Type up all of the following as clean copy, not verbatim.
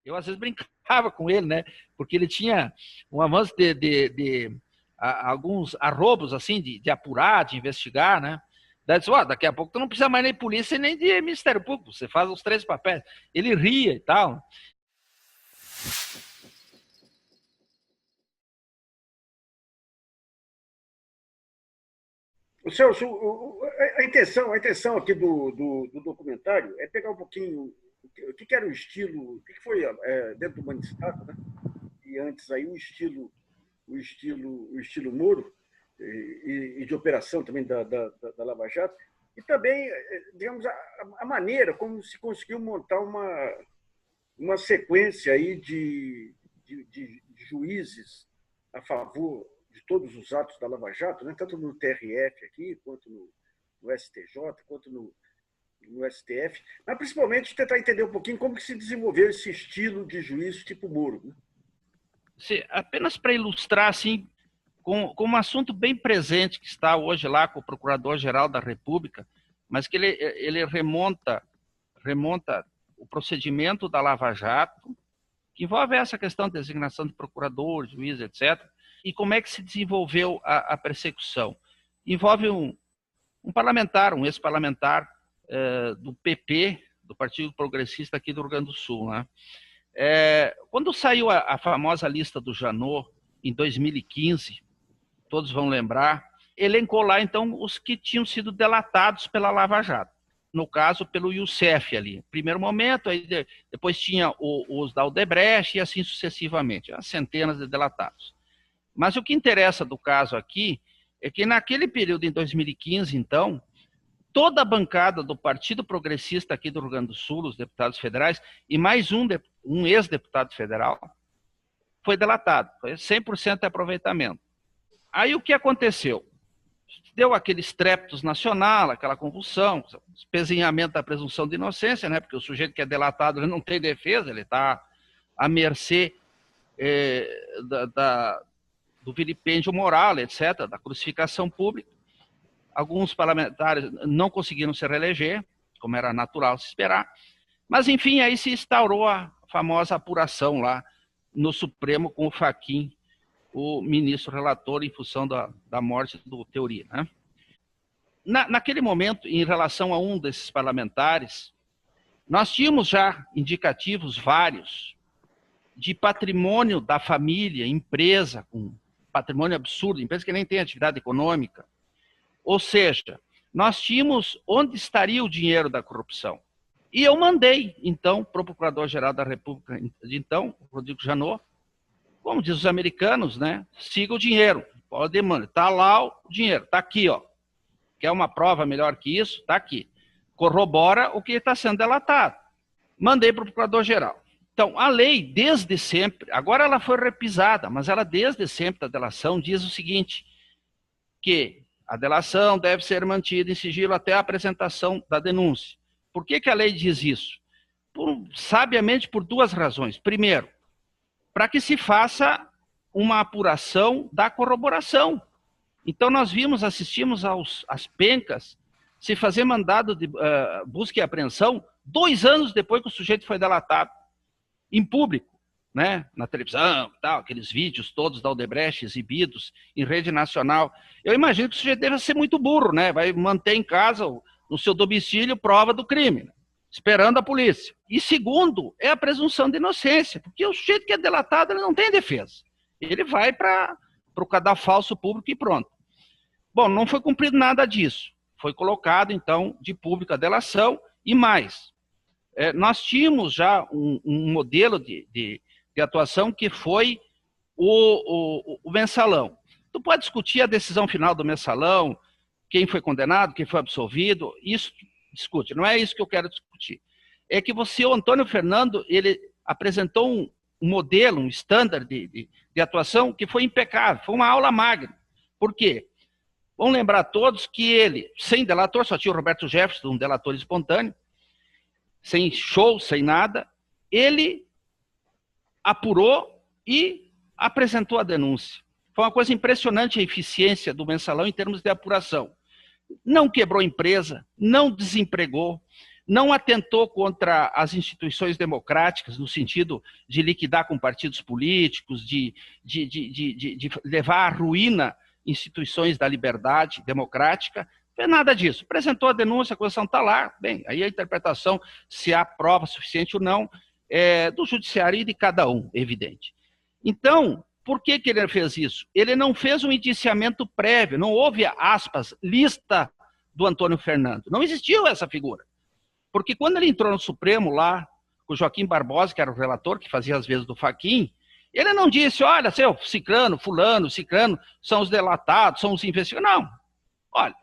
Eu, às vezes, brincava com ele, né? Porque ele tinha um avanço de alguns arrobos, assim, de apurar, de investigar, né? Daí disse, ó, daqui a pouco tu não precisa mais nem de polícia nem de Ministério Público, você faz os 3 papéis. Ele ria e tal. O Celso, a intenção aqui do documentário é pegar um pouquinho o que era o estilo, o que foi dentro do Manistato, né? E antes aí o estilo Moro e de operação também da Lava Jato, e também, digamos, a maneira como se conseguiu montar uma sequência aí de juízes a favor de todos os atos da Lava Jato, né? Tanto no TRF aqui, quanto no STJ, quanto no STF, mas principalmente tentar entender um pouquinho como que se desenvolveu esse estilo de juiz tipo Moro. Né? Apenas para ilustrar, assim, com um assunto bem presente que está hoje lá com o Procurador-Geral da República, mas que ele remonta o procedimento da Lava Jato, que envolve essa questão de designação de procurador, juiz, etc., e como é que se desenvolveu a persecução. Envolve um parlamentar, um ex-parlamentar do PP, do Partido Progressista aqui do Rio Grande do Sul. Né? Quando saiu a famosa lista do Janot, em 2015, todos vão lembrar, elencou lá, então, os que tinham sido delatados pela Lava Jato. No caso, pelo Youssef ali. Primeiro momento, aí depois tinha os da Odebrecht e assim sucessivamente, as centenas de delatados. Mas o que interessa do caso aqui é que naquele período, em 2015, então, toda a bancada do Partido Progressista aqui do Rio Grande do Sul, os deputados federais, e mais um ex-deputado federal, foi delatado. Foi 100% de aproveitamento. Aí o que aconteceu? Deu aquele estréptos nacional, aquela convulsão, espezinhamento da presunção de inocência, né? Porque o sujeito que é delatado ele não tem defesa, ele está à mercê do vilipêndio moral, etc., da crucificação pública. Alguns parlamentares não conseguiram se reeleger, como era natural se esperar, mas, enfim, aí se instaurou a famosa apuração lá no Supremo com o Fachin, o ministro relator, em função da morte do Teori. Né? Naquele momento, em relação a um desses parlamentares, nós tínhamos já indicativos vários de patrimônio da família, empresa, com patrimônio absurdo, empresa que nem tem atividade econômica. Ou seja, nós tínhamos onde estaria o dinheiro da corrupção. E eu mandei, então, para o Procurador-Geral da República, então, Rodrigo Janot, como diz os americanos, né? Siga o dinheiro. Pode mandar. Está lá o dinheiro. Está aqui, ó. Quer uma prova melhor que isso? Está aqui. Corrobora o que está sendo delatado. Mandei para o Procurador-Geral. Então, a lei, desde sempre, agora ela foi repisada, mas ela, desde sempre, da delação, diz o seguinte, que a delação deve ser mantida em sigilo até a apresentação da denúncia. Por que a lei diz isso? Sabiamente, por 2 razões. Primeiro, para que se faça uma apuração da corroboração. Então, nós assistimos às pencas se fazer mandado de busca e apreensão 2 anos depois que o sujeito foi delatado, em público, né? Na televisão, tal, aqueles vídeos todos da Odebrecht exibidos em rede nacional. Eu imagino que o sujeito deve ser muito burro, né? Vai manter em casa, no seu domicílio, prova do crime, né? Esperando a polícia. E segundo, é a presunção de inocência, porque o sujeito que é delatado ele não tem defesa. Ele vai para o cadafalso público e pronto. Bom, não foi cumprido nada disso. Foi colocado, então, de pública a delação e mais. Nós tínhamos já um modelo de atuação que foi o mensalão. Tu pode discutir a decisão final do mensalão, quem foi condenado, quem foi absolvido, isso discute, não é isso que eu quero discutir. É que o Antônio Fernando, ele apresentou um modelo, um estándar de atuação que foi impecável, foi uma aula magna. Por quê? Vamos lembrar todos que ele, sem delator, só tinha o Roberto Jefferson, um delator espontâneo, sem show, sem nada, ele apurou e apresentou a denúncia. Foi uma coisa impressionante a eficiência do mensalão em termos de apuração. Não quebrou empresa, não desempregou, não atentou contra as instituições democráticas, no sentido de liquidar com partidos políticos, de levar à ruína instituições da liberdade democrática, não fez nada disso. Apresentou a denúncia, a acusação está lá, bem, aí a interpretação, se há prova suficiente ou não, é do judiciário e de cada um, evidente. Então, por que ele fez isso? Ele não fez um indiciamento prévio, não houve, aspas, lista do Antônio Fernando. Não existiu essa figura. Porque quando ele entrou no Supremo lá, com o Joaquim Barbosa, que era o relator, que fazia as vezes do Fachin, ele não disse, olha, seu ciclano, fulano, ciclano, são os delatados, são os investigados. Não. Olha,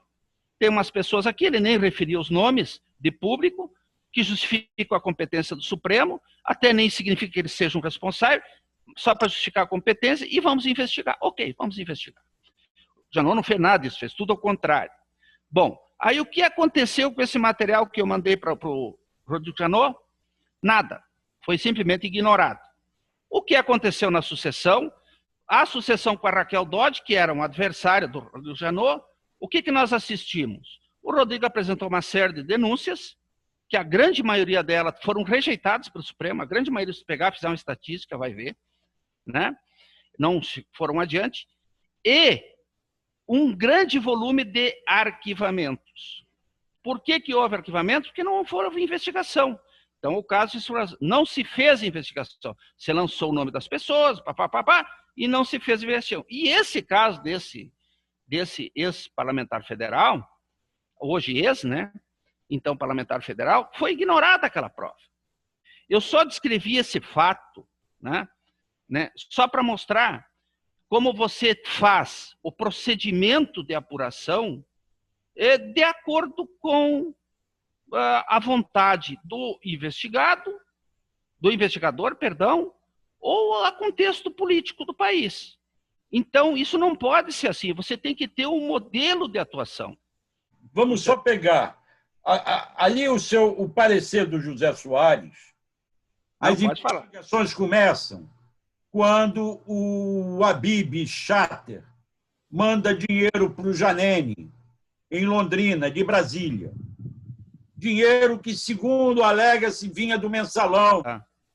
tem umas pessoas aqui, ele nem referiu os nomes de público, que justificam a competência do Supremo, até nem significa que eles sejam responsáveis, só para justificar a competência, e vamos investigar. Ok, vamos investigar. O Janot não fez nada disso, fez tudo ao contrário. Bom, aí o que aconteceu com esse material que eu mandei para o Rodrigo Janot? Nada. Foi simplesmente ignorado. O que aconteceu na sucessão? A sucessão com a Raquel Dodge, que era um adversário do Rodrigo Janot, o que nós assistimos? O Rodrigo apresentou uma série de denúncias, que a grande maioria delas foram rejeitadas pelo Supremo, a grande maioria, se pegar, fizer uma estatística, vai ver, né? Não foram adiante, e um grande volume de arquivamentos. Por que houve arquivamento? Porque não houve investigação. Então, o caso, não se fez investigação. Se lançou o nome das pessoas, e não se fez investigação. E esse caso desse ex-parlamentar federal, hoje ex, né? Então parlamentar federal, foi ignorada aquela prova. Eu só descrevi esse fato, né, só para mostrar como você faz o procedimento de apuração de acordo com a vontade do investigador, perdão, ou a contexto político do país. Então, isso não pode ser assim, você tem que ter um modelo de atuação. Vamos só pegar ali o parecer do José Soares. As investigações começam quando o Habib Chater manda dinheiro para o Janene, em Londrina, de Brasília. Dinheiro que, segundo alega-se, vinha do mensalão.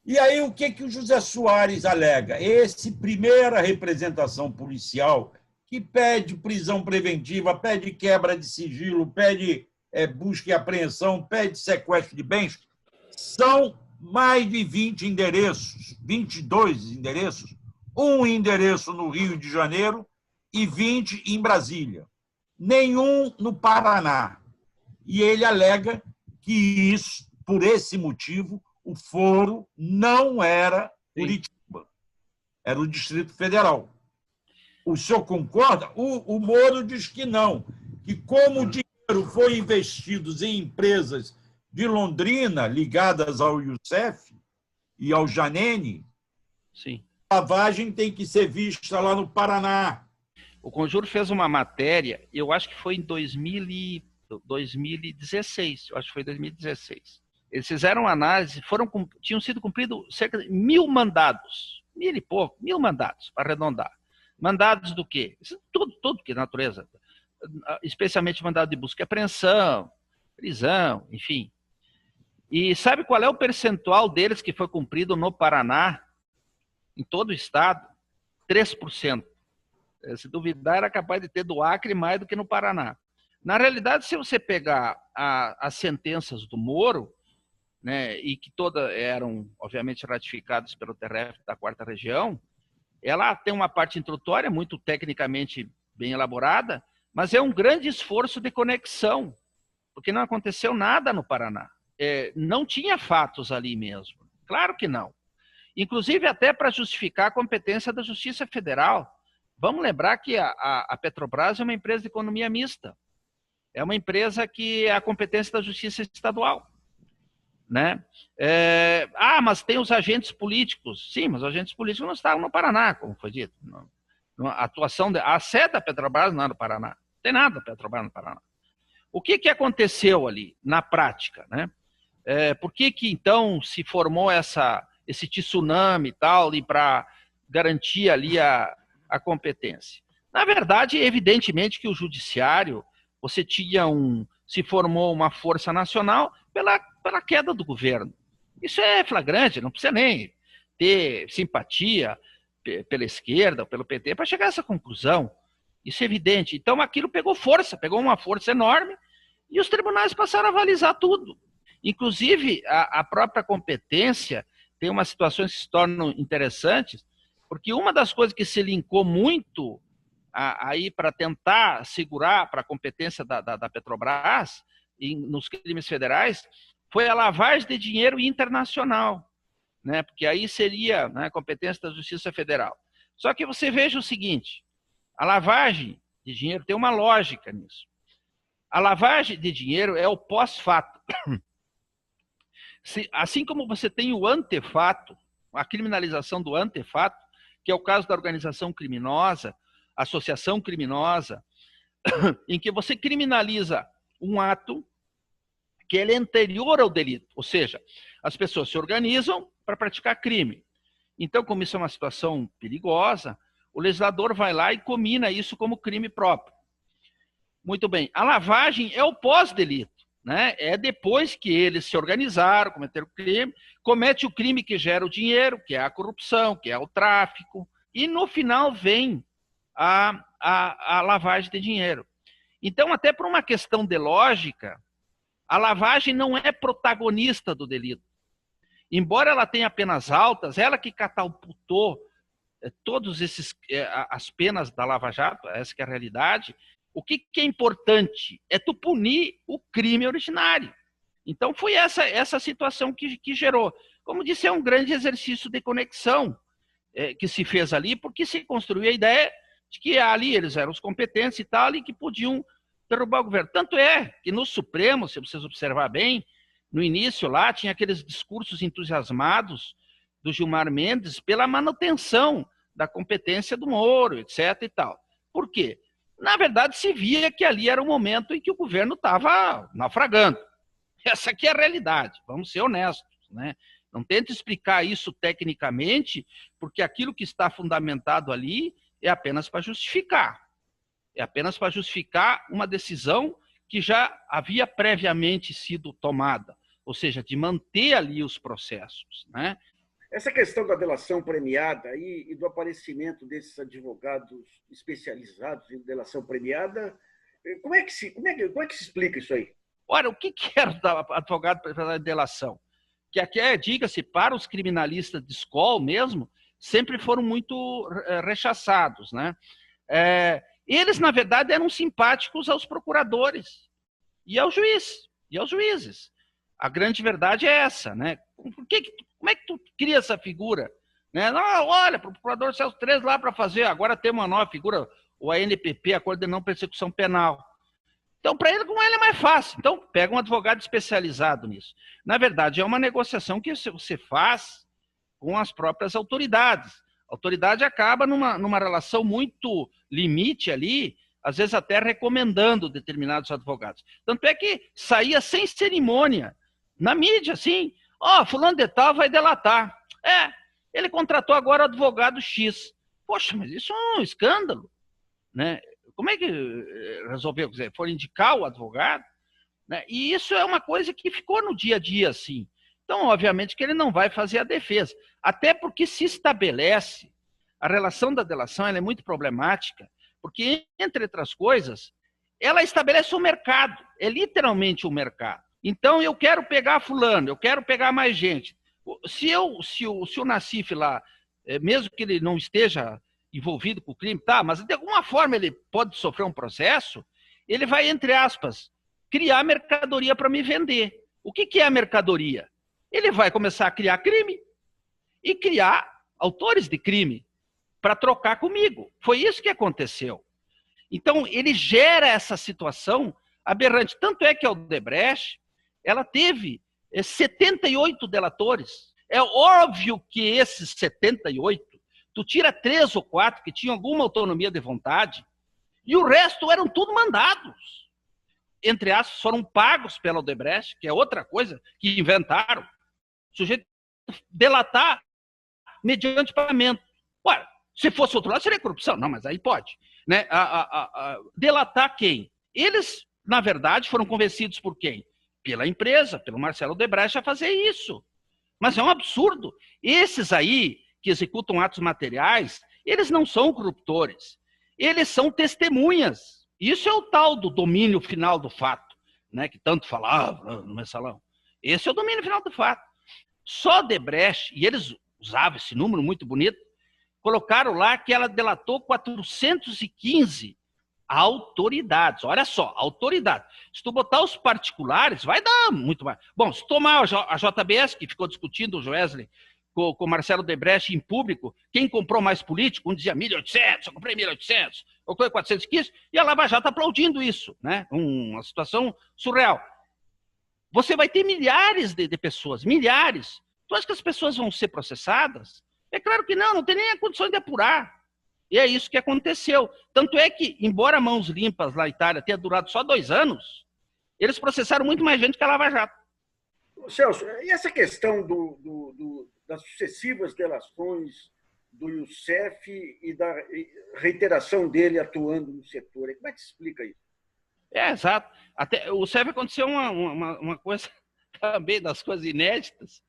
E aí, o que o José Soares alega? Primeira representação policial que pede prisão preventiva, pede quebra de sigilo, pede busca e apreensão, pede sequestro de bens, são mais de 20 endereços, 22 endereços, um endereço no Rio de Janeiro e 20 em Brasília. Nenhum no Paraná. E ele alega que isso, por esse motivo, o foro não era Curitiba, era o Distrito Federal. O senhor concorda? O Moro diz que não, que como o dinheiro foi investido em empresas de Londrina ligadas ao Youssef e ao Janene, sim, a lavagem tem que ser vista lá no Paraná. O Conjuro fez uma matéria, eu acho que foi em 2016, eu acho que foi 2016. Eles fizeram análise, tinham sido cumpridos cerca de 1.000 mandados, 1.000 e pouco, 1.000 mandados, para arredondar. Mandados do quê? Tudo que é natureza, especialmente mandado de busca e apreensão, prisão, enfim. E sabe qual é o percentual deles que foi cumprido no Paraná, em todo o estado? 3%. Se duvidar, era capaz de ter do Acre mais do que no Paraná. Na realidade, se você pegar as sentenças do Moro, né, e que todas eram, obviamente, ratificadas pelo TRF da 4ª Região, ela tem uma parte introdutória, muito tecnicamente bem elaborada, mas é um grande esforço de conexão, porque não aconteceu nada no Paraná. Não tinha fatos ali mesmo. Claro que não. Inclusive até para justificar a competência da Justiça Federal. Vamos lembrar que a Petrobras é uma empresa de economia mista. É uma empresa que é a competência da Justiça Estadual. Né? Mas tem os agentes políticos. Sim, mas os agentes políticos não estavam no Paraná, como foi dito. A sede da Petrobras não é no Paraná. Não tem nada da Petrobras no Paraná. O que aconteceu ali, na prática? Né? Por que então se formou esse tsunami e tal, para garantir ali a competência? Na verdade, evidentemente que o judiciário, se formou uma força nacional pela queda do governo. Isso é flagrante, não precisa nem ter simpatia pela esquerda ou pelo PT para chegar a essa conclusão. Isso é evidente. Então, aquilo pegou uma força enorme, e os tribunais passaram a avalizar tudo. Inclusive, a própria competência tem umas situações que se tornam interessantes, porque uma das coisas que se linkou muito aí para tentar segurar para a competência da Petrobras nos crimes federais foi a lavagem de dinheiro internacional, né? Porque aí seria, né, competência da Justiça Federal. Só que você veja o seguinte, a lavagem de dinheiro tem uma lógica nisso. A lavagem de dinheiro é o pós-fato. Assim como você tem o antefato, a criminalização do antefato, que é o caso da organização criminosa, associação criminosa, em que você criminaliza um ato que ele é anterior ao delito, ou seja, as pessoas se organizam para praticar crime. Então, como isso é uma situação perigosa, o legislador vai lá e comina isso como crime próprio. Muito bem, a lavagem é o pós-delito, né? É depois que eles se organizaram, cometeram o crime, comete o crime que gera o dinheiro, que é a corrupção, que é o tráfico, e no final vem a lavagem de dinheiro. Então, até por uma questão de lógica, a lavagem não é protagonista do delito. Embora ela tenha penas altas, ela que catapultou todos as penas da Lava Jato, essa que é a realidade. O que é importante é tu punir o crime originário. Então foi essa situação que gerou. Como disse, é um grande exercício de conexão que se fez ali, porque se construiu a ideia de que ali eles eram os competentes e tal, e que podiam derrubar o governo. Tanto é que no Supremo, se vocês observar bem, no início lá tinha aqueles discursos entusiasmados do Gilmar Mendes pela manutenção da competência do Moro, etc. e tal. Por quê? Na verdade, se via que ali era o momento em que o governo estava naufragando. Essa aqui é a realidade, vamos ser honestos, né? Não tente explicar isso tecnicamente, porque aquilo que está fundamentado ali é apenas para justificar. É apenas para justificar uma decisão que já havia previamente sido tomada, ou seja, de manter ali os processos, né? Essa questão da delação premiada e do aparecimento desses advogados especializados em delação premiada, como é que se explica isso aí? Ora, o que é o advogado para delação? Que aqui diga-se, para os criminalistas de escola mesmo, sempre foram muito rechaçados, né? Eles, na verdade, eram simpáticos aos procuradores e ao juiz, e aos juízes. A grande verdade é essa, né? Como é que tu cria essa figura? Né? Não, olha, para o procurador Celso 3 lá para fazer, agora tem uma nova figura, o ANPP, Acordo de Não Persecução Penal. Então, para ele, com ele é mais fácil. Então, pega um advogado especializado nisso. Na verdade, é uma negociação que você faz com as próprias autoridades. A autoridade acaba numa relação muito limite ali, às vezes até recomendando determinados advogados. Tanto é que saía sem cerimônia, na mídia, assim, fulano de tal vai delatar. Ele contratou agora o advogado X. Poxa, mas isso é um escândalo, né? Como é que resolveu? Quer dizer, for indicar o advogado? Né? E isso é uma coisa que ficou no dia a dia, assim. Então, obviamente que ele não vai fazer a defesa. Até porque se estabelece, a relação da delação ela é muito problemática, porque, entre outras coisas, ela estabelece um mercado, é literalmente um mercado. Então, eu quero pegar fulano, eu quero pegar mais gente. Se o Nassif lá, mesmo que ele não esteja envolvido com o crime, tá, mas de alguma forma ele pode sofrer um processo, ele vai, entre aspas, criar mercadoria para me vender. O que é a mercadoria? Ele vai começar a criar crime e criar autores de crime para trocar comigo. Foi isso que aconteceu. Então, ele gera essa situação aberrante. Tanto é que a Odebrecht, ela teve 78 delatores. É óbvio que esses 78, tu tira 3 ou 4 que tinham alguma autonomia de vontade, e o resto eram tudo mandados. Entre aspas, foram pagos pela Odebrecht, que é outra coisa que inventaram. O sujeito delatar mediante pagamento. Ué, se fosse outro lado, seria corrupção. Não, mas aí pode. Né? Delatar quem? Eles, na verdade, foram convencidos por quem? pela empresa, pelo Marcelo Odebrecht, a fazer isso. Mas é um absurdo. Esses aí, que executam atos materiais, eles não são corruptores. Eles são testemunhas. Isso é o tal do domínio final do fato, né, que tanto falava no mensalão. Esse é o domínio final do fato. Só Odebrecht, e eles usavam esse número muito bonito, colocaram lá que ela delatou 415 autoridades. Olha só, autoridades. Se tu botar os particulares, vai dar muito mais. Bom, se tomar a JBS, que ficou discutindo o Joesley com o Marcelo Odebrecht em público, quem comprou mais político, um dizia 1.800, eu comprei 1.800, eu comprei 415, e a Lava Jato aplaudindo isso, né? Uma situação surreal. Você vai ter milhares de pessoas, milhares. Tu acha que as pessoas vão ser processadas? É claro que não tem nem a condição de apurar. E é isso que aconteceu. Tanto é que, embora Mãos Limpas lá na Itália tenha durado só 2 anos, eles processaram muito mais gente que a Lava Jato. Celso, e essa questão das sucessivas delações do Youssef e da reiteração dele atuando no setor? Como é que se explica isso? Exato. Até, o Youssef aconteceu uma coisa também das coisas inéditas,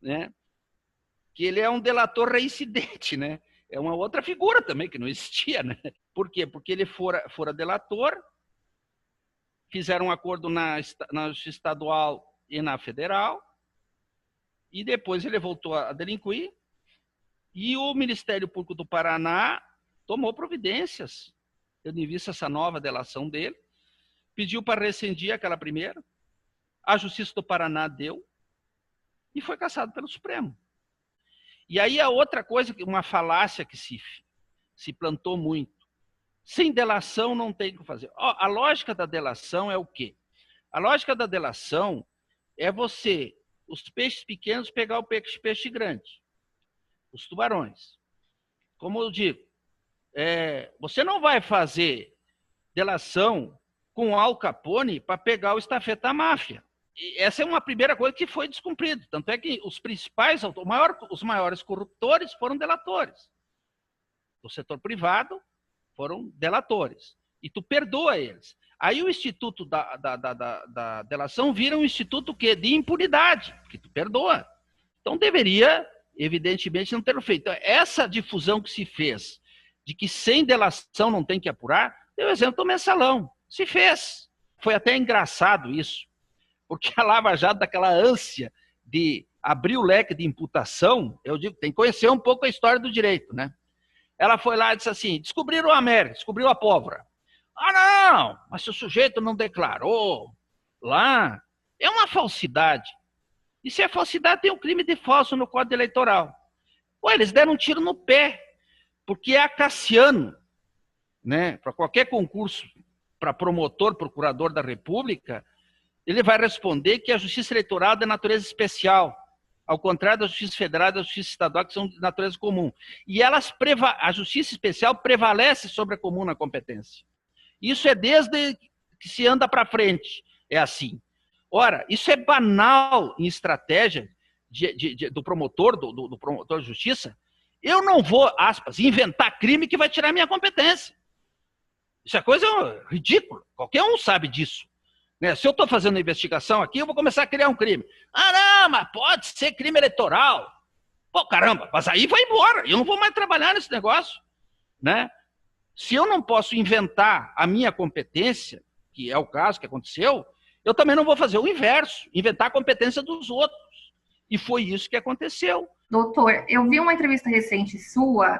né? Que ele é um delator reincidente, né? É uma outra figura também que não existia, né? Por quê? Porque ele fora delator, fizeram um acordo na Justiça Estadual e na Federal, e depois ele voltou a delinquir, e o Ministério Público do Paraná tomou providências, tendo em vista essa nova delação dele, pediu para rescindir aquela primeira, a Justiça do Paraná deu, e foi cassado pelo Supremo. E aí a outra coisa, uma falácia que se plantou muito. Sem delação não tem o que fazer. A lógica da delação é o quê? A lógica da delação é você, os peixes pequenos, pegar o peixe grande. Os tubarões. Como eu digo, você não vai fazer delação com Al Capone para pegar o estafeta da máfia. Essa é uma primeira coisa que foi descumprida. Tanto é que os maiores corruptores foram delatores. Do setor privado foram delatores. E tu perdoa eles. Aí o instituto da delação vira um instituto que de impunidade, que tu perdoa. Então deveria, evidentemente, não ter feito. Então, essa difusão que se fez de que sem delação não tem que apurar, deu exemplo do mensalão. Se fez. Foi até engraçado isso. Porque a Lava Jato, daquela ânsia de abrir o leque de imputação, eu digo, tem que conhecer um pouco a história do direito, né? Ela foi lá e disse assim, descobriram a América, descobriu a pólvora. Ah, não, mas se o sujeito não declarou lá, é uma falsidade. E se é falsidade, tem um crime de falso no Código Eleitoral. Pô, eles deram um tiro no pé, porque é acaciano, né? Para qualquer concurso, para promotor, procurador da República, ele vai responder que a Justiça Eleitoral é de natureza especial, ao contrário da Justiça Federal e da Justiça Estadual, que são de natureza comum. E a Justiça Especial prevalece sobre a comum na competência. Isso é desde que se anda para frente, é assim. Ora, isso é banal em estratégia do promotor, do promotor de justiça. Eu não vou, aspas, inventar crime que vai tirar minha competência. Isso é coisa ridícula, qualquer um sabe disso. Né? Se eu estou fazendo uma investigação aqui, eu vou começar a criar um crime. Ah, não, mas pode ser crime eleitoral. Pô, caramba, mas aí vai embora. Eu não vou mais trabalhar nesse negócio. Né? Se eu não posso inventar a minha competência, que é o caso que aconteceu, eu também não vou fazer o inverso, inventar a competência dos outros. E foi isso que aconteceu. Doutor, eu vi uma entrevista recente sua,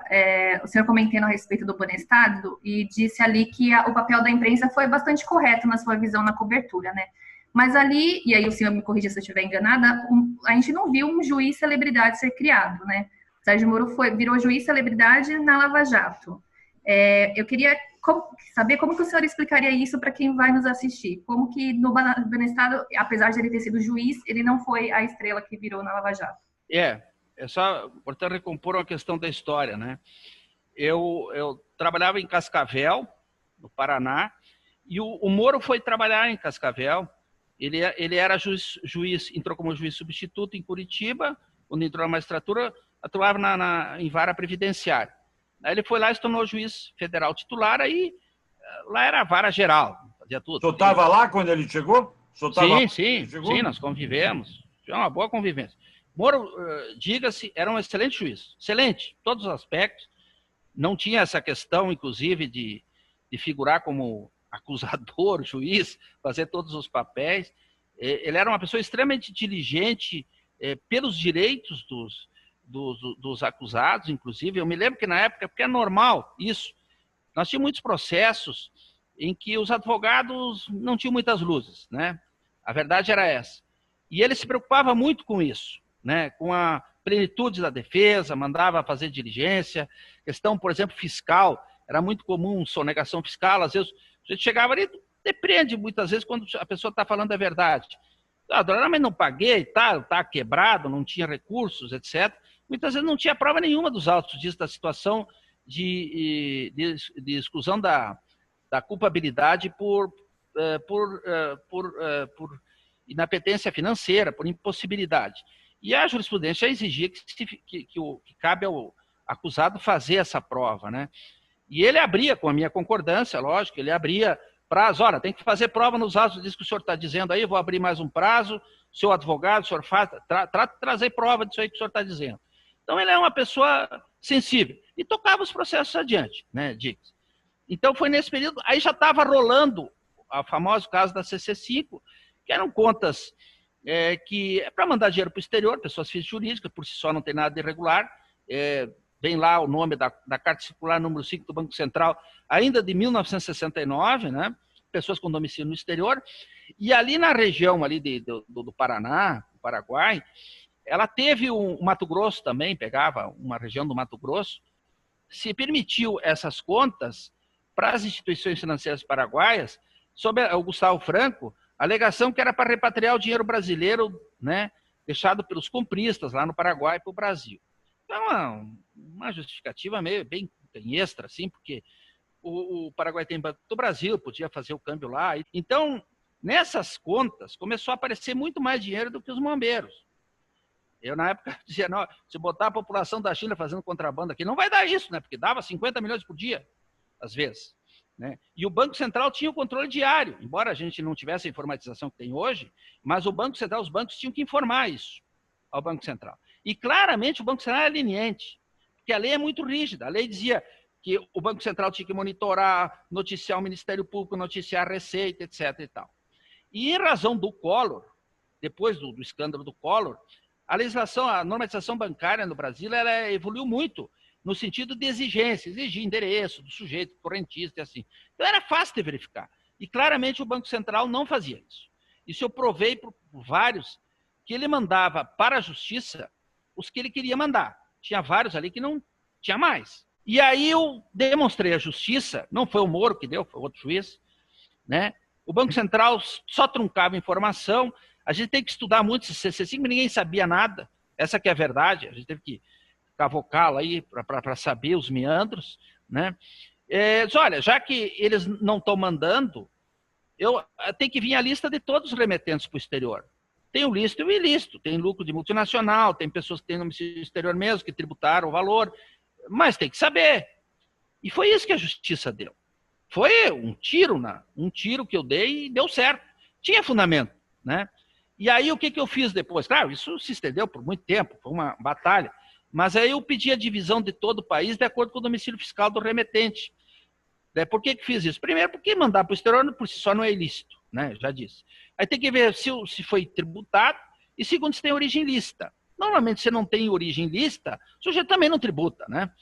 o senhor comentando a respeito do Bonestado e disse ali que o papel da imprensa foi bastante correto na sua visão na cobertura, né? Mas ali, e aí o senhor me corrija se eu estiver enganada, a gente não viu um juiz celebridade ser criado, né? O Sérgio Moro virou juiz celebridade na Lava Jato. Eu queria saber como que o senhor explicaria isso para quem vai nos assistir. Como que no Bonestado, apesar de ele ter sido juiz, ele não foi a estrela que virou na Lava Jato? É só, portanto, recompor uma questão da história, né? Eu trabalhava em Cascavel, no Paraná, e o Moro foi trabalhar em Cascavel. Ele era juiz, entrou como juiz substituto em Curitiba, quando entrou na magistratura, atuava em vara previdenciária. Aí ele foi lá e se tornou juiz federal titular, aí lá era a vara geral, fazia tudo. O senhor estava lá quando ele chegou? Sim, nós convivemos. Foi uma boa convivência. Moro, diga-se, era um excelente juiz. Excelente, em todos os aspectos. Não tinha essa questão, inclusive, de figurar como acusador, juiz, fazer todos os papéis. Ele era uma pessoa extremamente diligente pelos direitos dos acusados, inclusive. Eu me lembro que na época, porque é normal isso, nós tínhamos muitos processos em que os advogados não tinham muitas luzes, né? A verdade era essa. E ele se preocupava muito com isso, né? Com a plenitude da defesa, mandava fazer diligência. Questão, por exemplo, fiscal, era muito comum sonegação fiscal. Às vezes, a gente chegava ali, depende muitas vezes quando a pessoa está falando a verdade. Mas não paguei, tá quebrado, não tinha recursos, etc. Muitas vezes não tinha prova nenhuma dos autos disso, da situação de exclusão da culpabilidade por inapetência financeira, por impossibilidade. E a jurisprudência exigia que cabe ao acusado fazer essa prova, né? E ele abria, com a minha concordância, lógico, ele abria prazo. Olha, tem que fazer prova nos autos disso que o senhor está dizendo aí, vou abrir mais um prazo, seu advogado, o senhor faz, trazer prova disso aí que o senhor está dizendo. Então, ele é uma pessoa sensível. E tocava os processos adiante, né, Dix? Então, foi nesse período, aí já estava rolando o famoso caso da CC5, que eram contas que é para mandar dinheiro para o exterior, pessoas físicas e jurídicas, por si só não tem nada de irregular. Vem lá o nome da Carta Circular número 5 do Banco Central, ainda de 1969, né? Pessoas com domicílio no exterior. E ali na região ali do Paraná, do Paraguai, ela teve o Mato Grosso também, pegava uma região do Mato Grosso, se permitiu essas contas para as instituições financeiras paraguaias, sob o Gustavo Franco, a alegação que era para repatriar o dinheiro brasileiro, né, deixado pelos compristas lá no Paraguai para o Brasil. Então, uma justificativa meio bem extra, assim, porque o Paraguai tem Banco do Brasil, podia fazer o câmbio lá. Então, nessas contas, começou a aparecer muito mais dinheiro do que os bombeiros. Eu, na época, dizia, não, se botar a população da China fazendo contrabando aqui, não vai dar isso, né? Porque dava 50 milhões por dia, às vezes. Né? E o Banco Central tinha o controle diário, embora a gente não tivesse a informatização que tem hoje, mas o Banco Central, os bancos tinham que informar isso ao Banco Central. E claramente o Banco Central era leniente, porque a lei é muito rígida. A lei dizia que o Banco Central tinha que monitorar, noticiar o Ministério Público, noticiar a Receita, etc. e tal. E em razão do Collor, depois do escândalo do Collor, a legislação, a normatização bancária no Brasil, ela evoluiu muito no sentido de exigência, exigir endereço do sujeito, correntista e assim. Então era fácil de verificar. E claramente o Banco Central não fazia isso. Isso eu provei por vários, que ele mandava para a Justiça os que ele queria mandar. Tinha vários ali que não tinha mais. E aí eu demonstrei à Justiça, não foi o Moro que deu, foi outro juiz, né? O Banco Central só truncava informação. A gente tem que estudar muito esse CC5, ninguém sabia nada. Essa que é a verdade, a gente teve que cavocá-la aí para saber os meandros, né? Olha, já que eles não estão mandando, eu tenho que vir a lista de todos os remetentes para o exterior. Tem o lícito e o ilícito, tem lucro de multinacional, tem pessoas que têm domicílio exterior mesmo, que tributaram o valor, mas tem que saber. E foi isso que a Justiça deu. Foi um tiro que eu dei e deu certo. Tinha fundamento, né? E aí o que eu fiz depois? Claro, isso se estendeu por muito tempo, foi uma batalha. Mas aí eu pedi a divisão de todo o país de acordo com o domicílio fiscal do remetente. Por que fiz isso? Primeiro, porque mandar para o exterior por si só não é ilícito, né? Já disse. Aí tem que ver se foi tributado e segundo, se tem origem lícita. Normalmente, se não tem origem lícita, o sujeito também não tributa, né?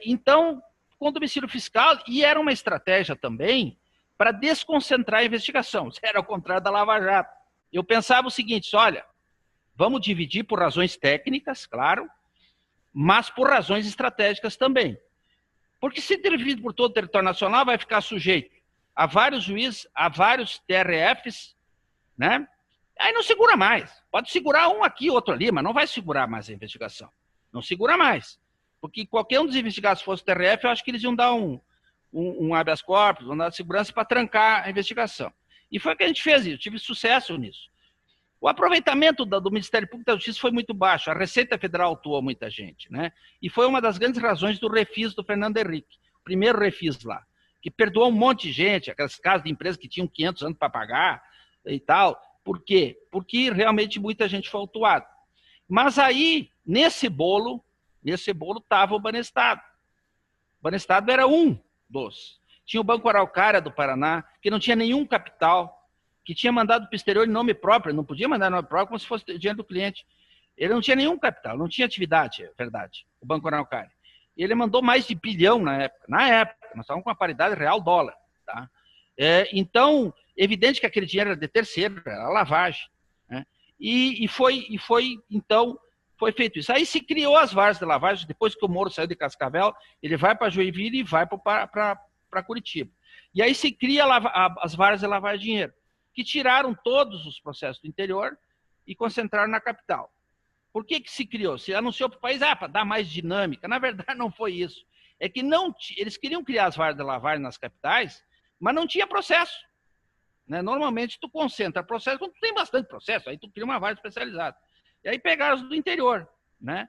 Então, com o domicílio fiscal, e era uma estratégia também para desconcentrar a investigação. Isso era ao contrário da Lava Jato. Eu pensava o seguinte, olha, vamos dividir por razões técnicas, claro, mas por razões estratégicas também. Porque se dividir por todo o território nacional, vai ficar sujeito a vários juízes, a vários TRFs, né? Aí não segura mais. Pode segurar um aqui, outro ali, mas não vai segurar mais a investigação. Não segura mais. Porque qualquer um dos investigados, se fosse o TRF, eu acho que eles iam dar um habeas corpus, iam dar segurança para trancar a investigação. E foi o que a gente fez isso, tive sucesso nisso. O aproveitamento do Ministério Público da Justiça foi muito baixo, a Receita Federal atuou muita gente, né? E foi uma das grandes razões do refis do Fernando Henrique, o primeiro refis lá, que perdoou um monte de gente, aquelas casas de empresas que tinham 500 anos para pagar, e tal. Por quê? Porque realmente muita gente foi autuada. Mas aí, nesse bolo estava o Banestado. O Banestado era um dos. Tinha o Banco Araucária do Paraná, que não tinha nenhum capital, que tinha mandado para o exterior em nome próprio, não podia mandar em nome próprio como se fosse dinheiro do cliente. Ele não tinha nenhum capital, não tinha atividade, é verdade, o Banco Araucária. Ele mandou mais de bilhão na época. Na época, nós estávamos com a paridade real-dólar. Tá? Então, evidente que aquele dinheiro era de terceiro, era lavagem. Né? E então, foi feito isso. Aí se criou as várzeas de lavagem, depois que o Moro saiu de Cascavel, ele vai para Joinville e vai para Curitiba. E aí se cria as várzeas de lavagem de dinheiro, que tiraram todos os processos do interior e concentraram na capital. Por que se criou? Se anunciou para o país, para dar mais dinâmica. Na verdade, não foi isso. É que eles queriam criar as várzeas de lavagem nas capitais, mas não tinha processo. Né? Normalmente, tu concentra processo, quando tu tem bastante processo, aí tu cria uma várzea especializada. E aí pegaram os do interior, né?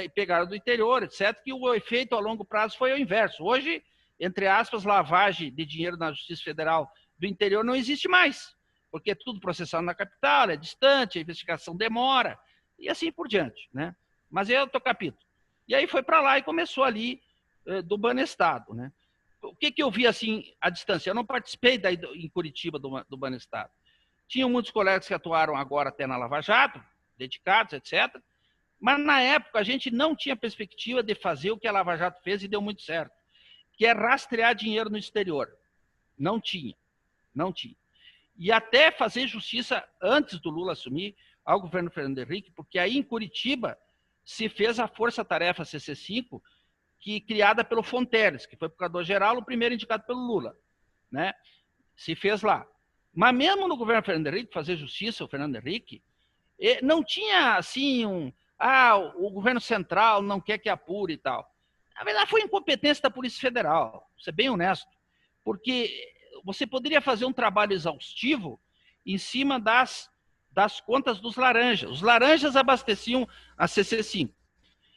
E pegaram do interior, etc., que o efeito a longo prazo foi o inverso. Hoje, entre aspas, lavagem de dinheiro na Justiça Federal do interior não existe mais, porque é tudo processado na capital, é distante, a investigação demora, e assim por diante, né? Mas é outro capítulo. E aí foi para lá e começou ali do Banestado, né? O que eu vi assim à distância? Eu não participei daí em Curitiba do Banestado. Tinham muitos colegas que atuaram agora até na Lava Jato, dedicados, etc. Mas na época a gente não tinha perspectiva de fazer o que a Lava Jato fez e deu muito certo, que é rastrear dinheiro no exterior. Não tinha. E até fazer justiça antes do Lula assumir ao governo Fernando Henrique, porque aí em Curitiba se fez a Força-Tarefa CC5, criada pelo Fonteles, que foi procurador-geral, o primeiro indicado pelo Lula. Né? Se fez lá. Mas mesmo no governo Fernando Henrique, fazer justiça, o Fernando Henrique, não tinha assim o governo central não quer que apure e tal. Na verdade, foi incompetência da Polícia Federal, vou ser bem honesto, porque você poderia fazer um trabalho exaustivo em cima das contas dos laranjas. Os laranjas abasteciam a CC5.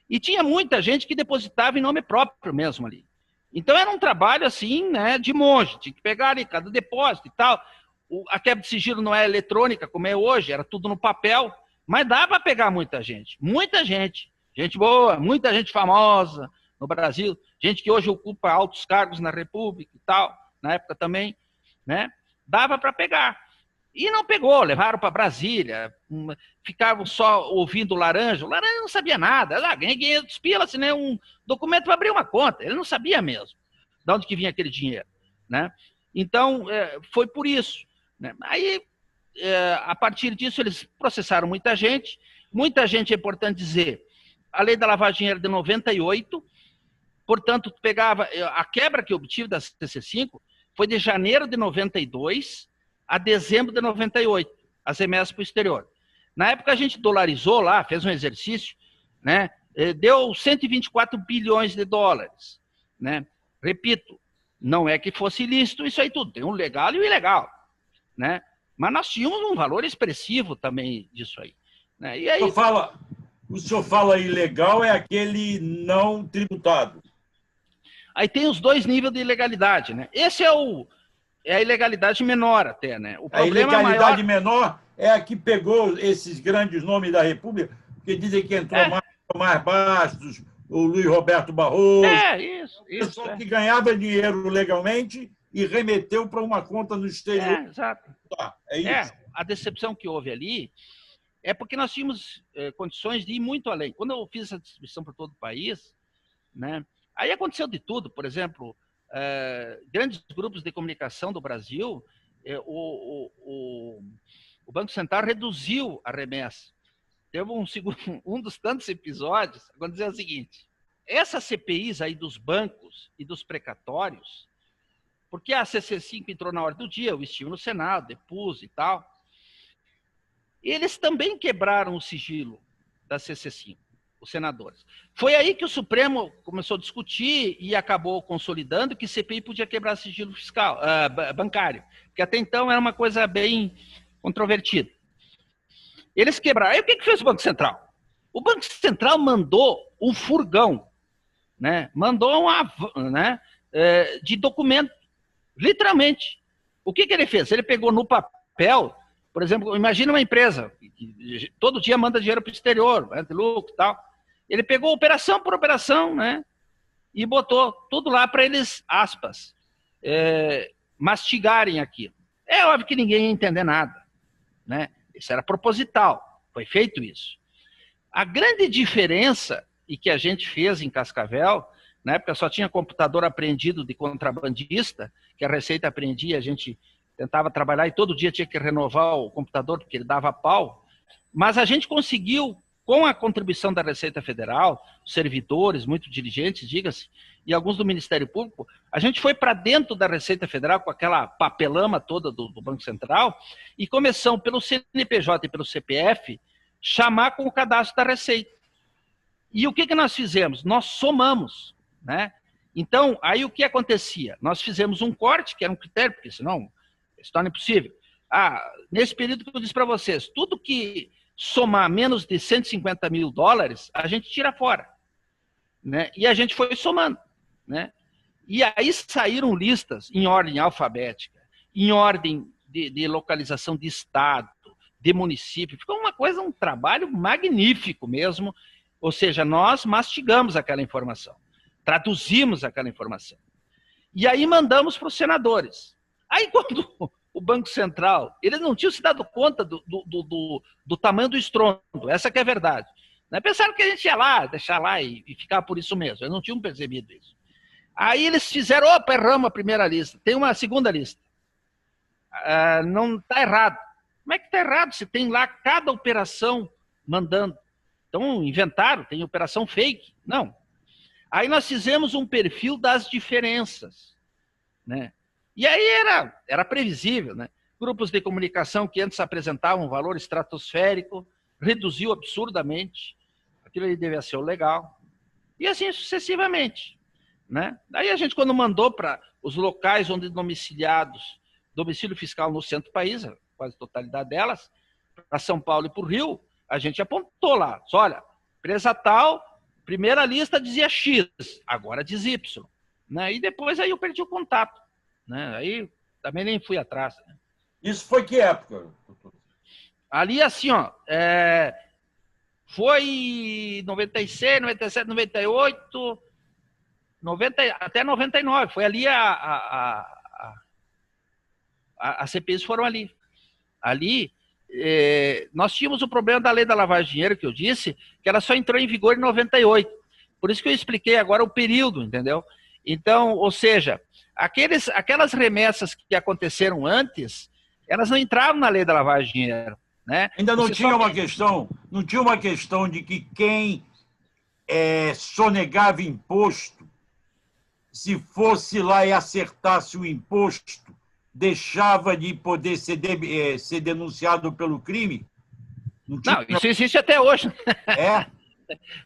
E tinha muita gente que depositava em nome próprio mesmo ali. Então era um trabalho assim, né, de monge, tinha que pegar ali cada depósito e tal. A quebra de sigilo não é eletrônica como é hoje, era tudo no papel, mas dá para pegar muita gente, gente boa, muita gente famosa no Brasil, gente que hoje ocupa altos cargos na República e tal, na época também, né? Dava para pegar. E não pegou, levaram para Brasília, ficavam só ouvindo o laranja não sabia nada, ganhei 500 pilas, né, um documento para abrir uma conta, ele não sabia mesmo de onde que vinha aquele dinheiro, né? Então, foi por isso. Né? Aí, a partir disso, eles processaram muita gente, é importante dizer, a lei da lavagem era de 98, portanto, pegava a quebra que eu obtive da CC5 foi de janeiro de 92 a dezembro de 98, as remessas para o exterior. Na época a gente dolarizou lá, fez um exercício, né? Deu 124 bilhões de dólares. Né? Repito, não é que fosse ilícito isso aí tudo, tem o legal e o ilegal. Né? Mas nós tínhamos um valor expressivo também disso aí. Né? E aí... O senhor fala ilegal é aquele não tributado. Aí tem os dois níveis de ilegalidade. Né? Esse é a ilegalidade menor até. Né? O problema a ilegalidade menor é a que pegou esses grandes nomes da República, que dizem que entrou mais Bastos, o Luiz Roberto Barroso. Isso. Pessoal que ganhava dinheiro legalmente e remeteu para uma conta no exterior. Exato. É isso. A decepção que houve ali é porque nós tínhamos condições de ir muito além. Quando eu fiz essa distribuição para todo o país, né, aí aconteceu de tudo. Por exemplo, grandes grupos de comunicação do Brasil, o Banco Central reduziu a remessa. Teve um dos tantos episódios, aconteceu o seguinte, essas CPIs aí dos bancos e dos precatórios, porque a CC5 entrou na ordem do dia, eu estive no Senado, depus e tal, eles também quebraram o sigilo da CC5, os senadores. Foi aí que o Supremo começou a discutir e acabou consolidando que CPI podia quebrar sigilo fiscal, bancário, que até então era uma coisa bem controvertida. Eles quebraram. Aí o que fez o Banco Central? O Banco Central mandou um furgão, né? Mandou de documento, literalmente. O que ele fez? Ele pegou no papel papel, por exemplo, imagina uma empresa que todo dia manda dinheiro para o exterior, lucro e tal. Ele pegou operação por operação, né? E botou tudo lá para eles, aspas, mastigarem aquilo. É óbvio que ninguém ia entender nada, né? Isso era proposital, foi feito isso. A grande diferença, e que a gente fez em Cascavel, na época só tinha computador apreendido de contrabandista, que a Receita apreendia, a gente tentava trabalhar e todo dia tinha que renovar o computador, porque ele dava pau. Mas a gente conseguiu, com a contribuição da Receita Federal, servidores, muito dirigentes, diga-se, e alguns do Ministério Público, a gente foi para dentro da Receita Federal com aquela papelama toda do Banco Central e começamos pelo CNPJ e pelo CPF chamar com o cadastro da Receita. E o que nós fizemos? Nós somamos, né? Então, aí o que acontecia? Nós fizemos um corte, que era um critério, porque senão isso torna impossível. Nesse período que eu disse para vocês, tudo que somar menos de 150 mil dólares, a gente tira fora, né? E a gente foi somando, né? E aí saíram listas em ordem alfabética, em ordem de localização de estado, de município. Ficou uma coisa, um trabalho magnífico mesmo. Ou seja, nós mastigamos aquela informação, traduzimos aquela informação. E aí mandamos para os senadores. Aí quando o Banco Central, eles não tinham se dado conta do tamanho do estrondo, essa que é a verdade. Né? Pensaram que a gente ia lá, deixar lá e ficar por isso mesmo, eles não tinham percebido isso. Aí eles fizeram, opa, erramos a primeira lista, tem uma segunda lista. Não está errado. Como é que está errado se tem lá cada operação mandando? Então, inventaram, tem operação fake. Não. Aí nós fizemos um perfil das diferenças, né? E aí era previsível, né? Grupos de comunicação que antes apresentavam um valor estratosférico, reduziu absurdamente. Aquilo ali devia ser o legal. E assim sucessivamente, né? Daí a gente, quando mandou para os locais onde domiciliados, domicílio fiscal no centro do país, quase a totalidade delas, para São Paulo e para o Rio, a gente apontou lá, olha, empresa tal, primeira lista dizia X, agora diz Y, né? E depois aí eu perdi o contato, né? Aí também nem fui atrás, né? Isso foi que época, doutor? Ali assim, ó, foi 96, 97, 98, 90, até 99, foi ali as CPIs foram ali. Ali nós tínhamos o problema da lei da lavagem de dinheiro, que eu disse, que ela só entrou em vigor em 98. Por isso que eu expliquei agora o período, entendeu? Então, ou seja, aquelas remessas que aconteceram antes, elas não entravam na lei da lavagem de dinheiro, né? Ainda não tinha uma questão de que quem sonegava imposto, se fosse lá e acertasse o imposto, deixava de poder ser denunciado pelo crime? Não, isso existe até hoje.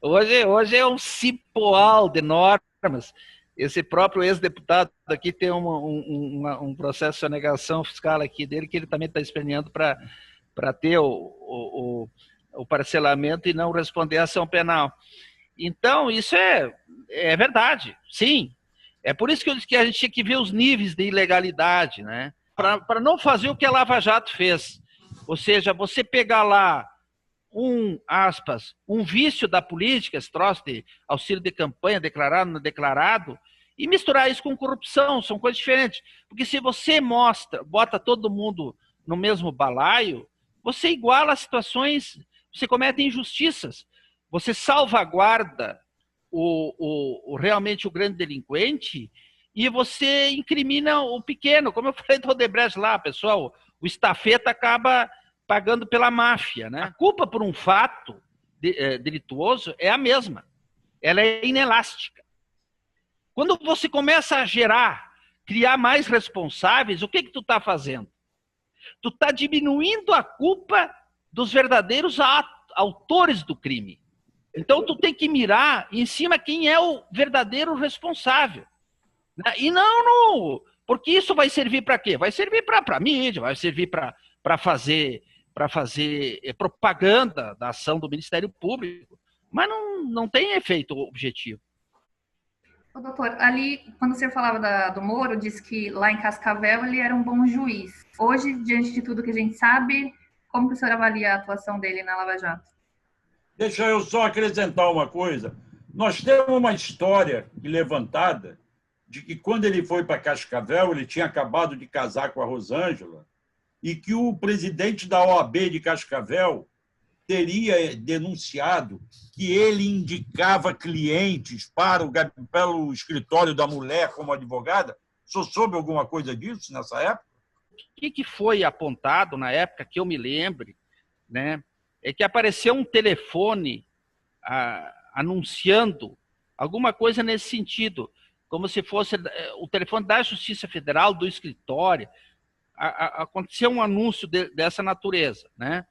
Hoje é um cipoal de normas. Esse próprio ex-deputado aqui tem um processo de sonegação fiscal aqui dele, que ele também está esperneando para ter o parcelamento e não responder à ação penal. Então, isso é verdade, sim. É por isso que eu disse que a gente tinha que ver os níveis de ilegalidade, né? Para não fazer o que a Lava Jato fez. Ou seja, você pegar lá um vício da política, esse troço de auxílio de campanha, declarado, não declarado, e misturar isso com corrupção, são coisas diferentes. Porque se você bota todo mundo no mesmo balaio, você iguala situações, você comete injustiças, você salvaguarda realmente o grande delinquente e você incrimina o pequeno. Como eu falei do Odebrecht lá, pessoal, o estafeta acaba pagando pela máfia, né? A culpa por um fato delituoso é a mesma. Ela é inelástica. Quando você começa a criar mais responsáveis, o que tu está fazendo? Tu está diminuindo a culpa dos verdadeiros autores do crime. Então, tu tem que mirar em cima quem é o verdadeiro responsável. E não, porque isso vai servir para quê? Vai servir para mídia, vai servir para fazer propaganda da ação do Ministério Público, mas não tem efeito objetivo. Ô, doutor, ali, quando o senhor falava do Moro, disse que lá em Cascavel ele era um bom juiz. Hoje, diante de tudo que a gente sabe, como que o senhor avalia a atuação dele na Lava Jato? Deixa eu só acrescentar uma coisa. Nós temos uma história levantada de que, quando ele foi para Cascavel, ele tinha acabado de casar com a Rosângela e que o presidente da OAB de Cascavel teria denunciado que ele indicava clientes para o escritório da mulher como advogada. O senhor soube alguma coisa disso nessa época? O que foi apontado na época, que eu me lembre, né, é que apareceu um telefone anunciando alguma coisa nesse sentido, como se fosse o telefone da Justiça Federal, do escritório. Aconteceu um anúncio dessa natureza, né?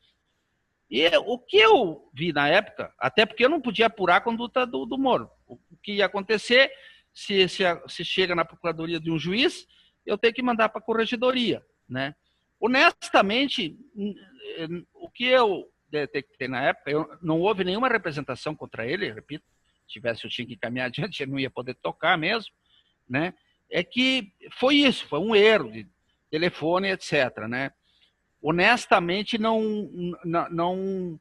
E o que eu vi na época, até porque eu não podia apurar a conduta do Moro, o que ia acontecer se chega na procuradoria de um juiz, eu tenho que mandar para a corregedoria, né? Honestamente, o que eu detectei na época, não houve nenhuma representação contra ele, repito, se tivesse eu tinha que caminhar adiante, eu não ia poder tocar mesmo, né? É que foi isso, foi um erro de telefone, etc., né? Honestamente, não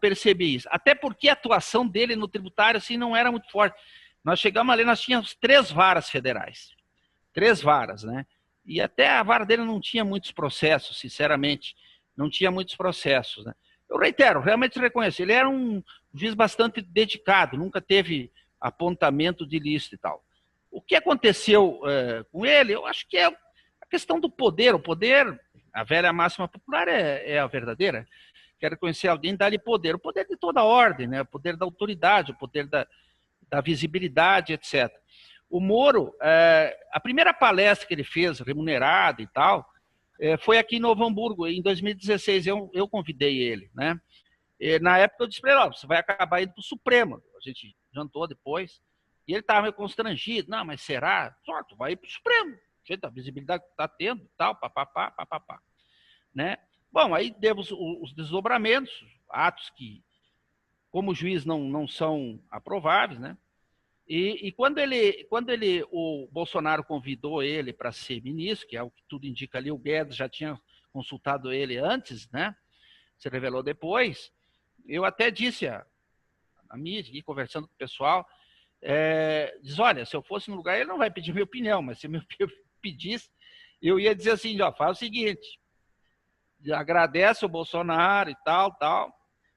percebi isso. Até porque a atuação dele no tributário assim, não era muito forte. Nós chegamos ali, nós tínhamos 3 varas federais. 3 varas, né? E até a vara dele não tinha muitos processos, sinceramente. Não tinha muitos processos, né? Eu reitero, realmente reconheço. Ele era um juiz bastante dedicado, nunca teve apontamento de ilícito e tal. O que aconteceu com ele, eu acho que é a questão do poder. O poder, a velha máxima popular é a verdadeira. Quero conhecer alguém, dá-lhe poder. O poder de toda a ordem, né? O poder da autoridade, o poder da visibilidade, etc. O Moro, a primeira palestra que ele fez, remunerada e tal, foi aqui em Novo Hamburgo, em 2016. Eu convidei ele, né? E, na época eu disse para ele, você vai acabar indo para o Supremo. A gente jantou depois, e ele estava meio constrangido. Não, mas será? Só, tu vai ir para o Supremo. A visibilidade que está tendo e tal, papapá, papapá. Né? Bom, aí demos os desdobramentos, atos que, como juiz, não são aprováveis, né? E quando o Bolsonaro convidou ele para ser ministro, que é o que tudo indica ali, o Guedes já tinha consultado ele antes, né? Se revelou depois. Eu até disse a mídia, aqui, conversando com o pessoal, diz, olha, se eu fosse no lugar, ele não vai pedir minha opinião, mas se me pedisse, eu ia dizer assim, ó, faz o seguinte, agradece o Bolsonaro e tal,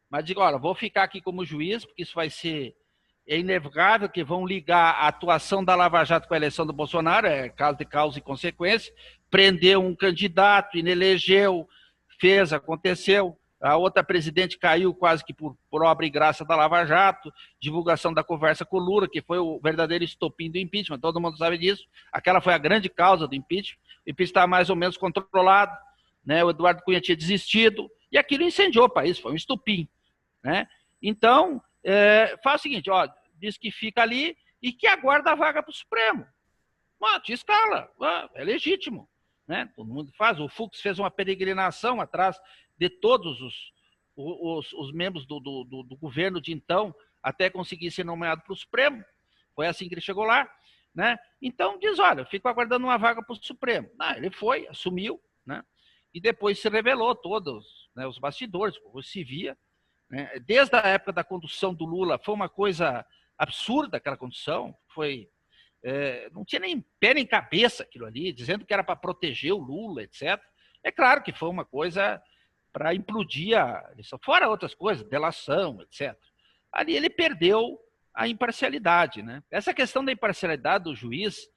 mas digo, olha, vou ficar aqui como juiz, porque isso vai ser inevitável, que vão ligar a atuação da Lava Jato com a eleição do Bolsonaro, caso de causa e consequência, prendeu um candidato, inelegeu, fez, aconteceu, a outra presidente caiu quase que por obra e graça da Lava Jato, divulgação da conversa com o Lula, que foi o verdadeiro estopim do impeachment, todo mundo sabe disso, aquela foi a grande causa do impeachment, o impeachment estava mais ou menos controlado, né? O Eduardo Cunha tinha desistido, e aquilo incendiou o país, foi um estopim, né? Então, faz o seguinte, ó, diz que fica ali e que aguarda a vaga para o Supremo. Te escala, é legítimo, né? Todo mundo faz. O Fux fez uma peregrinação atrás de todos os membros do governo de então, até conseguir ser nomeado para o Supremo. Foi assim que ele chegou lá, né? Então diz, olha, eu fico aguardando uma vaga para o Supremo. Ele foi, assumiu, né? E depois se revelou todos, né, os bastidores, se via, né? Desde a época da condução do Lula, foi uma coisa absurda aquela condução, não tinha nem pé nem cabeça aquilo ali, dizendo que era para proteger o Lula, etc. É claro que foi uma coisa para implodir fora outras coisas, delação, etc. Ali ele perdeu a imparcialidade, né? Essa questão da imparcialidade do juiz,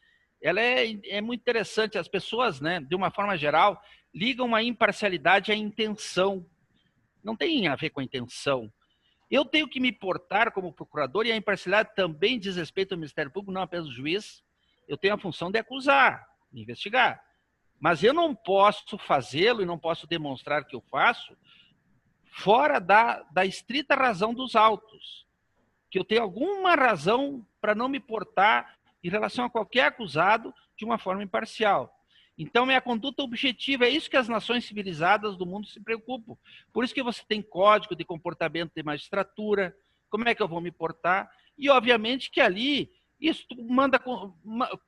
ela é muito interessante. As pessoas, né, de uma forma geral, ligam a imparcialidade à intenção. Não tem a ver com a intenção. Eu tenho que me portar como procurador, e a imparcialidade também diz respeito ao Ministério Público, não apenas ao juiz. Eu tenho a função de acusar, de investigar. Mas eu não posso fazê-lo e não posso demonstrar que eu faço fora da estrita razão dos autos. Que eu tenho alguma razão para não me portar em relação a qualquer acusado de uma forma imparcial. Então, minha conduta objetiva, é isso que as nações civilizadas do mundo se preocupam. Por isso que você tem código de comportamento de magistratura, como é que eu vou me portar? E, obviamente, que ali Isso, tu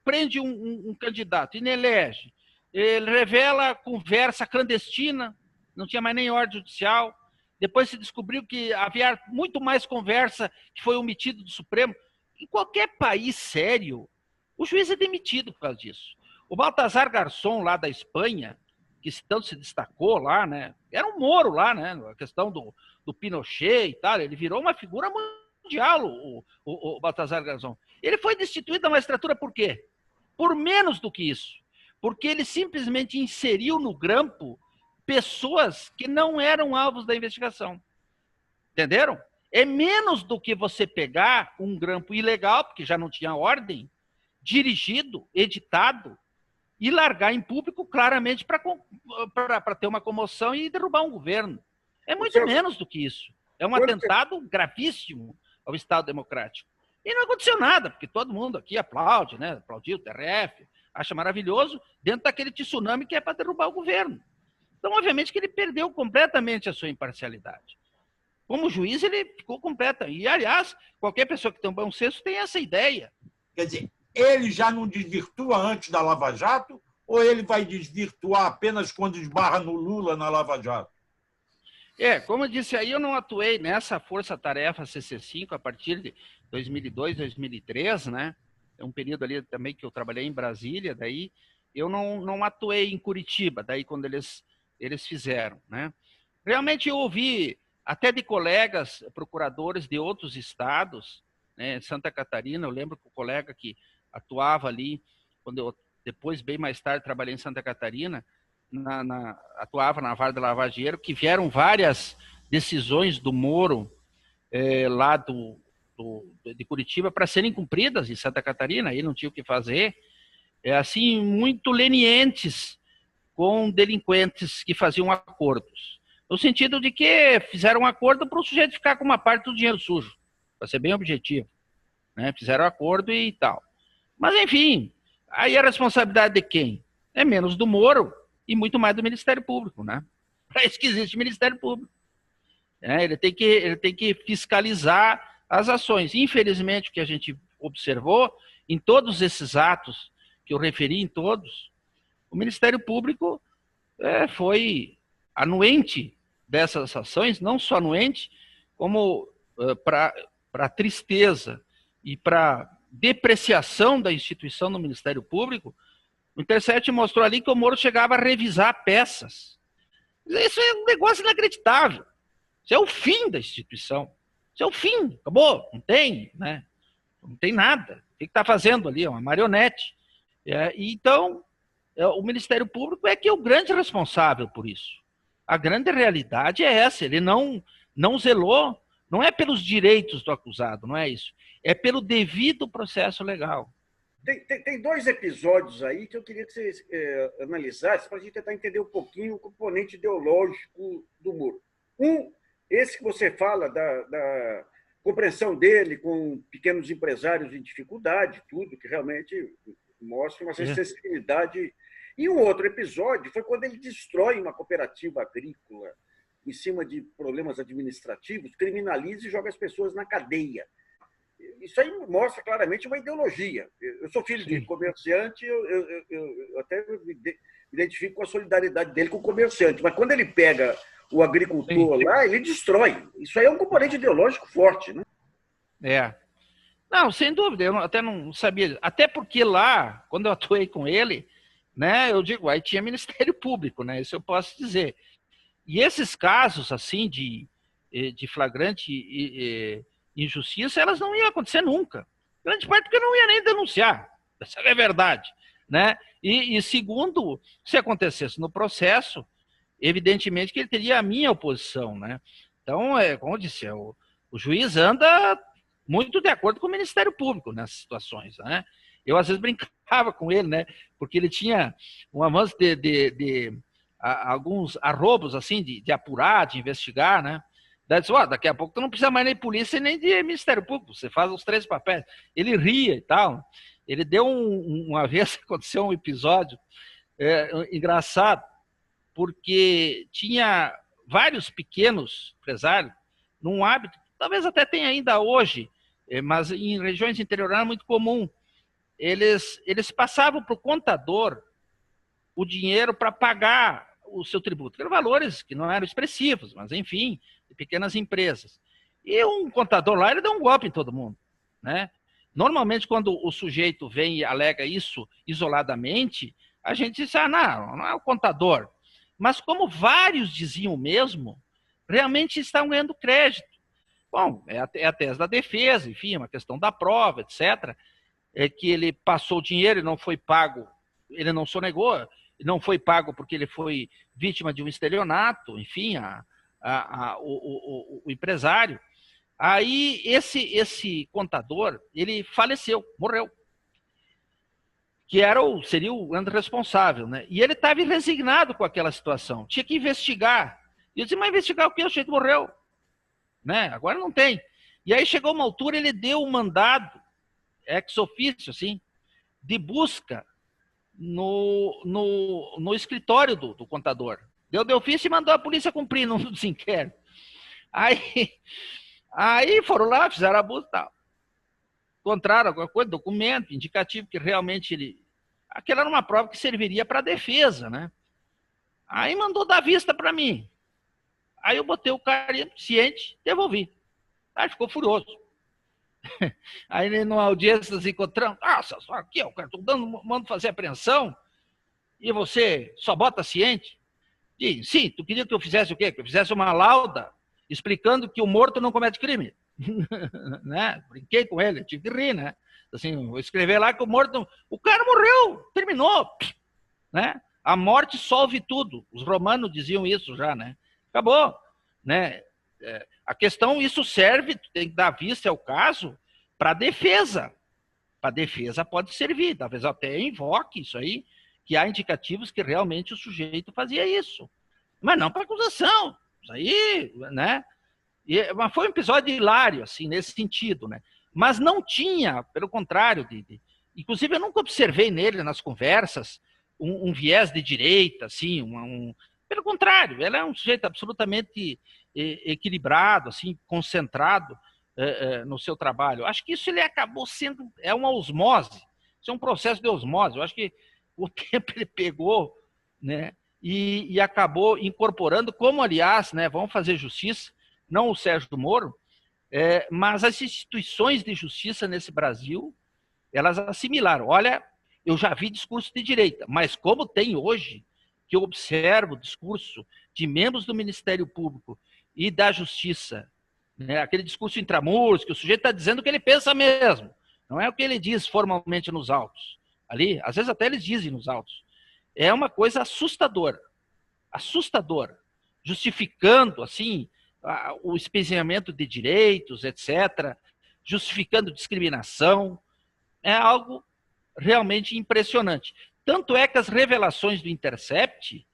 prende um candidato, inelege, ele revela conversa clandestina, não tinha mais nem ordem judicial, depois se descobriu que havia muito mais conversa que foi omitido do Supremo. Em qualquer país sério, o juiz é demitido por causa disso. O Baltasar Garzón, lá da Espanha, que tanto se destacou lá, né? Era um Moro lá, né? A questão do Pinochet e tal, ele virou uma figura mundial, o Baltasar Garzón. Ele foi destituído da magistratura por quê? Por menos do que isso. Porque ele simplesmente inseriu no grampo pessoas que não eram alvos da investigação. Entenderam? É menos do que você pegar um grampo ilegal, porque já não tinha ordem, dirigido, editado, e largar em público claramente para ter uma comoção e derrubar um governo. É muito menos do que isso. É um atentado gravíssimo ao Estado democrático. E não aconteceu nada, porque todo mundo aqui aplaude, né? Aplaudiu o TRF, acha maravilhoso, dentro daquele tsunami que é para derrubar o governo. Então, obviamente, que ele perdeu completamente a sua imparcialidade. Como juiz, ele ficou completo. E, aliás, qualquer pessoa que tem um bom senso tem essa ideia. Quer dizer, ele já não desvirtua antes da Lava Jato ou ele vai desvirtuar apenas quando esbarra no Lula na Lava Jato? Como eu disse aí, eu não atuei nessa força-tarefa CC5 a partir de 2002, 2003, né? É um período ali também que eu trabalhei em Brasília, daí eu não atuei em Curitiba, daí quando eles fizeram, né? Realmente eu ouvi até de colegas procuradores de outros estados, né? Santa Catarina, eu lembro que o colega que atuava ali, quando eu depois, bem mais tarde, trabalhei em Santa Catarina, atuava na Vara da Lavageiro, que vieram várias decisões do Moro lá de Curitiba para serem cumpridas em Santa Catarina, aí não tinha o que fazer, assim, muito lenientes com delinquentes que faziam acordos. No sentido de que fizeram um acordo para o sujeito ficar com uma parte do dinheiro sujo, para ser bem objetivo, né? Fizeram acordo e tal. Mas, enfim, aí a responsabilidade de quem? É menos do Moro e muito mais do Ministério Público, né? Para isso que existe o Ministério Público. Ele tem que fiscalizar as ações. Infelizmente, o que a gente observou, em todos esses atos, que eu referi em todos, o Ministério Público foi anuente dessas ações, não só anuente, como para tristeza e para depreciação da instituição do Ministério Público. O Intercept mostrou ali que o Moro chegava a revisar peças. Isso é um negócio inacreditável. Isso é o fim da instituição. Isso é o fim. Acabou. Não tem, né? Não tem nada. O que está fazendo ali? É uma marionete. Então, o Ministério Público é que é o grande responsável por isso. A grande realidade é essa. Ele não zelou, não é pelos direitos do acusado, não é isso. É pelo devido processo legal. Tem dois episódios aí que eu queria que vocês analisassem para a gente tentar entender um pouquinho o componente ideológico do Moro. Esse que você fala da compreensão dele com pequenos empresários em dificuldade, tudo, que realmente mostra uma sensibilidade. E um outro episódio foi quando ele destrói uma cooperativa agrícola em cima de problemas administrativos, criminaliza e joga as pessoas na cadeia. Isso aí mostra claramente uma ideologia. Eu sou filho de comerciante, eu até me identifico com a solidariedade dele com o comerciante, mas quando ele pega o agricultor lá, ele destrói. Isso aí é um componente ideológico forte, né? Não, sem dúvida, eu até não sabia. Até porque lá, quando eu atuei com ele, né, eu digo, aí tinha Ministério Público, né? Isso eu posso dizer. E esses casos, assim, de flagrante injustiça, elas não iam acontecer nunca. Grande parte porque eu não ia nem denunciar. Essa é a verdade, né? E segundo, se acontecesse no processo, evidentemente que ele teria a minha oposição, né? Então, como eu disse, o juiz anda muito de acordo com o Ministério Público nessas situações, né? Eu, às vezes, brincava com ele, né? Porque ele tinha um avanço de alguns arrobos, assim, de apurar, de investigar, né? Daí disse, daqui a pouco tu não precisa mais nem de polícia nem de Ministério Público, você faz os 3 papéis. Ele ria e tal. Ele deu uma vez, aconteceu um episódio engraçado, porque tinha vários pequenos empresários num hábito, talvez até tenha ainda hoje, mas em regiões interioranas é muito comum. Eles passavam para o contador o dinheiro para pagar o seu tributo. Eram valores que não eram expressivos, mas, enfim, de pequenas empresas. E um contador lá, ele dá um golpe em todo mundo, né? Normalmente, quando o sujeito vem e alega isso isoladamente, a gente diz, não é o contador. Mas como vários diziam o mesmo, realmente estão ganhando crédito. Bom, é a tese da defesa, enfim, é uma questão da prova, etc. É que ele passou o dinheiro e não foi pago, ele não sonegou, não foi pago porque ele foi vítima de um estelionato, enfim, o empresário. Aí esse contador, ele faleceu, morreu, que seria o grande responsável, né? E ele estava resignado com aquela situação, tinha que investigar. E eu disse, mas investigar o quê? O sujeito morreu, né? Agora não tem. E aí chegou uma altura, ele deu um mandado, ex officio, assim, de busca no escritório do contador. Deu de ofício e mandou a polícia cumprir no desinquérito. Aí foram lá, fizeram a busca e tal. Encontraram alguma coisa, documento, indicativo que realmente aquela era uma prova que serviria para a defesa, né? Aí mandou dar vista para mim. Aí eu botei o cara ciente, devolvi. Aí ficou furioso. Aí numa audiência nós encontramos, só aqui, o cara, mando fazer apreensão e você só bota ciente? Diz, sim, tu queria que eu fizesse o quê? Que eu fizesse uma lauda explicando que o morto não comete crime. Né? Brinquei com ele, tive que rir, né? Assim, vou escrever lá que o morto... O cara morreu, terminou. Né? A morte solve tudo. Os romanos diziam isso já, né? Acabou. Né? A questão, isso serve, tem que dar vista ao caso, para a defesa. Para a defesa pode servir, talvez até invoque isso aí, que há indicativos que realmente o sujeito fazia isso. Mas não para acusação. Isso aí, né? Mas foi um episódio hilário, assim, nesse sentido, né? Mas não tinha, pelo contrário, inclusive eu nunca observei nele, nas conversas, um viés de direita, assim, pelo contrário, ele é um sujeito absolutamente equilibrado, assim, concentrado no seu trabalho. Acho que isso ele acabou sendo, uma osmose, isso é um processo de osmose. Eu acho que o tempo ele pegou, né, e acabou incorporando, como, aliás, né, vamos fazer justiça, não o Sérgio Moro, mas as instituições de justiça nesse Brasil, elas assimilaram. Olha, eu já vi discurso de direita, mas como tem hoje, que eu observo o discurso de membros do Ministério Público e da Justiça, né, aquele discurso intramuros, que o sujeito está dizendo o que ele pensa mesmo, não é o que ele diz formalmente nos autos. Ali, às vezes até eles dizem nos autos. É uma coisa assustadora, justificando, assim, o espezinhamento de direitos, etc., justificando discriminação, é algo realmente impressionante. Tanto é que as revelações do Intercept,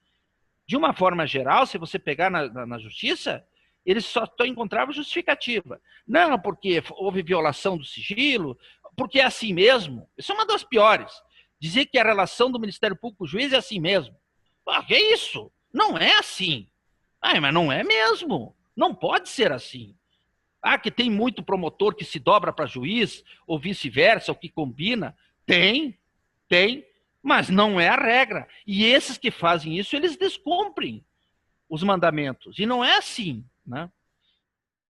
de uma forma geral, se você pegar na justiça, eles só encontravam justificativa. Não, porque houve violação do sigilo, porque é assim mesmo. Isso é uma das piores. Dizer que a relação do Ministério Público com o juiz é assim mesmo. Que é isso? Não é assim. Mas não é mesmo. Não pode ser assim. Que tem muito promotor que se dobra para juiz, ou vice-versa, ou que combina. Tem, mas não é a regra. E esses que fazem isso, eles descumprem os mandamentos. E não é assim, né?